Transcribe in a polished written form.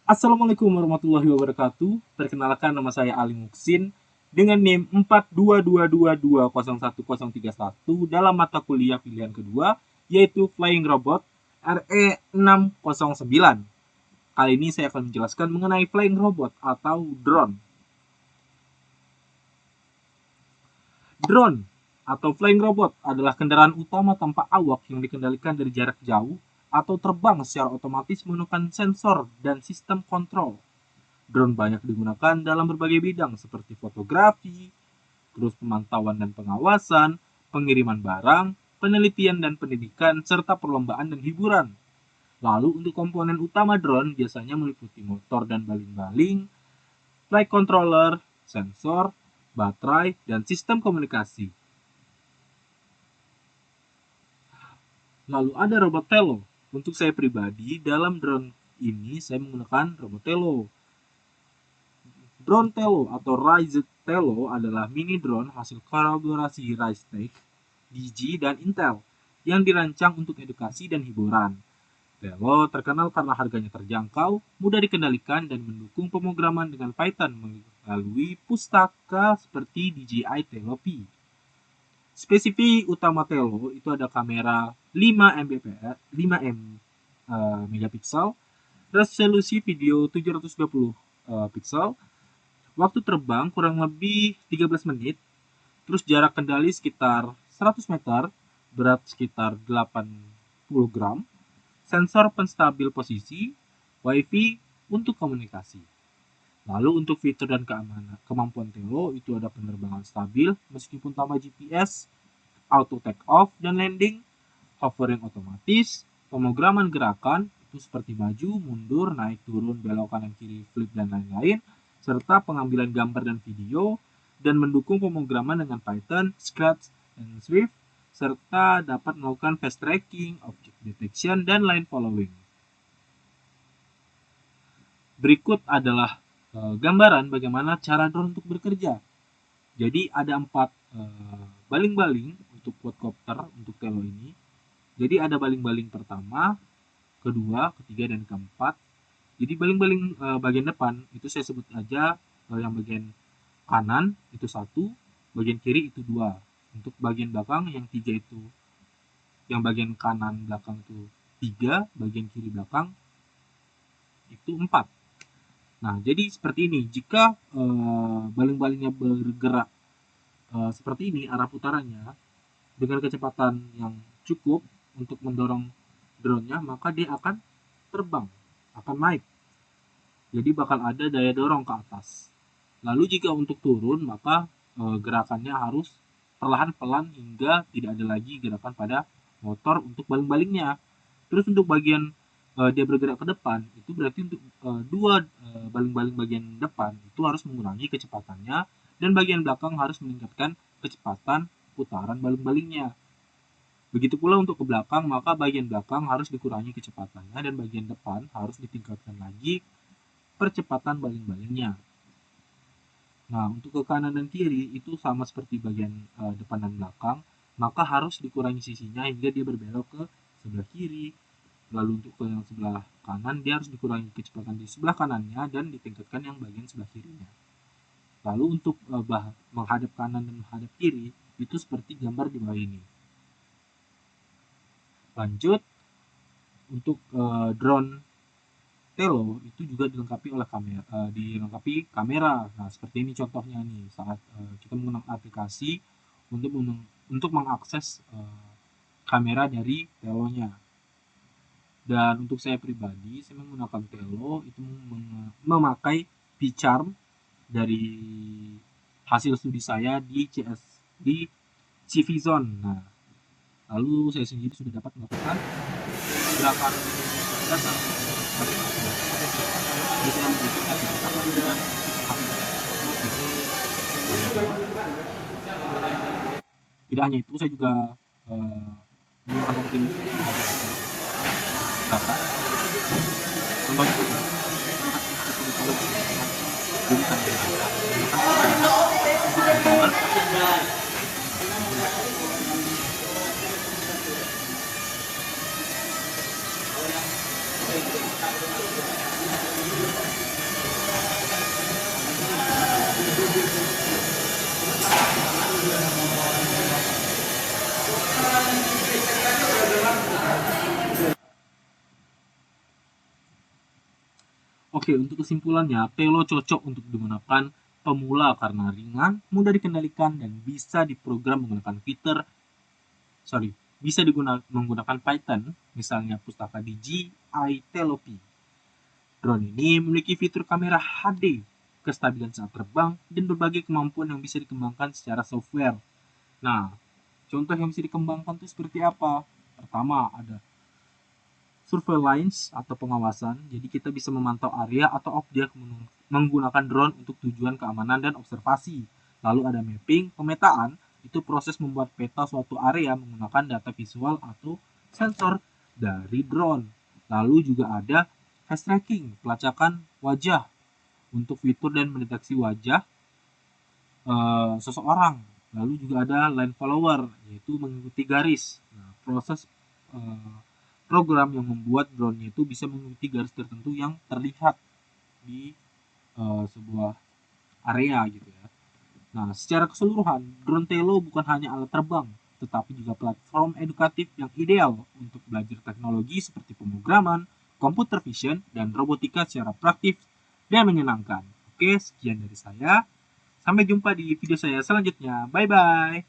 Assalamualaikum warahmatullahi wabarakatuh. Perkenalkan, nama saya Ali Muksin dengan NIM 4222201031 dalam mata kuliah pilihan kedua, yaitu Flying Robot RE609. Kali ini saya akan menjelaskan mengenai Flying Robot atau drone. Drone atau Flying Robot adalah kendaraan utama tanpa awak yang dikendalikan dari jarak jauh atau terbang secara otomatis menggunakan sensor dan sistem kontrol. Drone banyak digunakan dalam berbagai bidang seperti fotografi, terus pemantauan dan pengawasan, pengiriman barang, penelitian dan pendidikan, serta perlombaan dan hiburan. Lalu untuk komponen utama drone biasanya meliputi motor dan baling-baling, flight controller, sensor, baterai, dan sistem komunikasi. Lalu ada robot Tello. Untuk saya pribadi, dalam drone ini saya menggunakan robot Tello. Drone Tello atau Rise Tello adalah mini drone hasil kolaborasi Risetech, DJI, dan Intel yang dirancang untuk edukasi dan hiburan. Tello terkenal karena harganya terjangkau, mudah dikendalikan, dan mendukung pemrograman dengan Python melalui pustaka seperti DJI Tello P. Spesifik utama Tello itu ada kamera 5 megapiksel, resolusi video 720 pixel, waktu terbang kurang lebih 13 menit, terus jarak kendali sekitar 100 meter, berat sekitar 80 gram, sensor penstabil posisi, wifi untuk komunikasi. Lalu untuk fitur dan kemampuan Tello itu ada penerbangan stabil meskipun tanpa GPS, auto take off dan landing, hovering otomatis, pemrograman gerakan itu seperti maju, mundur, naik, turun, belok kanan kiri, flip dan lain-lain, serta pengambilan gambar dan video, dan mendukung pemrograman dengan Python, Scratch, dan Swift, serta dapat melakukan fast tracking, object detection, dan line following. Berikut adalah gambaran bagaimana cara drone untuk bekerja. Jadi ada 4 baling-baling untuk quadcopter untuk Tello ini. Jadi ada baling-baling pertama, kedua, ketiga, dan keempat. Jadi baling-baling bagian depan itu saya sebut aja yang bagian kanan itu 1, bagian kiri itu 2. Untuk bagian belakang yang 3 itu, yang bagian kanan belakang itu 3, bagian kiri belakang itu 4. Nah, jadi seperti ini. Jika baling-balingnya bergerak seperti ini arah putarannya dengan kecepatan yang cukup untuk mendorong drone-nya, maka dia akan terbang, akan naik. Jadi bakal ada daya dorong ke atas. Lalu jika untuk turun, maka gerakannya harus perlahan-pelan hingga tidak ada lagi gerakan pada motor untuk baling-balingnya. Terus untuk bagian dia bergerak ke depan, itu berarti untuk dua baling-baling bagian depan itu harus mengurangi kecepatannya, dan bagian belakang harus meningkatkan kecepatan putaran baling-balingnya. Begitu pula untuk ke belakang, maka bagian belakang harus dikurangi kecepatannya dan bagian depan harus ditingkatkan lagi percepatan baling-balingnya. Nah, untuk ke kanan dan kiri itu sama seperti bagian depan dan belakang, maka harus dikurangi sisinya hingga dia berbelok ke sebelah kiri. Lalu untuk ke yang sebelah kanan, dia harus dikurangi kecepatan di sebelah kanannya dan ditingkatkan yang bagian sebelah kirinya. Lalu untuk menghadap kanan dan menghadap kiri itu seperti gambar di bawah ini. Lanjut, untuk drone Tello itu juga dilengkapi oleh kamera. Nah, seperti ini contohnya nih saat kita menggunakan aplikasi untuk mengakses kamera dari Tello-nya. Dan untuk saya pribadi, saya menggunakan Tello itu memakai P-Charm dari hasil studi saya di CVZone. Nah, lalu saya sendiri sudah dapat melakukan gerakan dasar. Tidak hanya itu, saya juga menggunakan mungkin data. Contohnya Oke, untuk kesimpulannya, Telo cocok untuk digunakan pemula karena ringan, mudah dikendalikan, dan bisa diprogram menggunakan bisa menggunakan Python, misalnya pustaka DJI Telopi. Drone ini memiliki fitur kamera HD, kestabilan saat terbang, dan berbagai kemampuan yang bisa dikembangkan secara software. Nah, contoh yang bisa dikembangkan itu seperti apa? Pertama, ada surveillance atau pengawasan. Jadi kita bisa memantau area atau objek menggunakan drone untuk tujuan keamanan dan observasi. Lalu ada mapping, pemetaan, itu proses membuat peta suatu area menggunakan data visual atau sensor dari drone. Lalu juga ada face tracking, pelacakan wajah untuk fitur dan mendeteksi wajah seseorang. Lalu juga ada line follower, yaitu mengikuti garis. Nah, proses program yang membuat drone itu bisa mengikuti garis tertentu yang terlihat di sebuah area gitu ya. Nah, secara keseluruhan, drone Telo bukan hanya alat terbang, tetapi juga platform edukatif yang ideal untuk belajar teknologi seperti pemrograman, computer vision, dan robotika secara praktis dan menyenangkan. Oke, sekian dari saya. Sampai jumpa di video saya selanjutnya. Bye-bye.